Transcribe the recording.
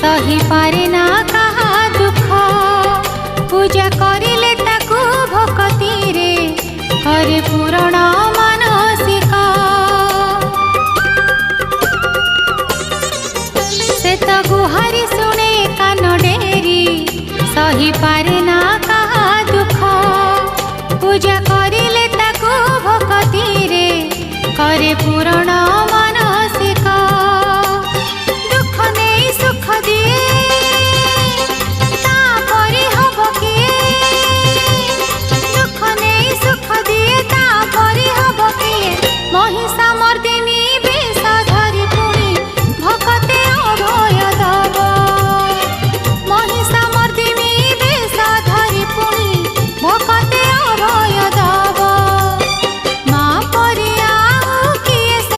सही पारे ना कहा दुख पूजा करिले ताकू भक्ति रे करे पूरण मानसिक से तो गुहारी शुणे कान डेरी सही पारे ना कहा दुख पूजा करिले ताकू भक्ति रे करे पूरण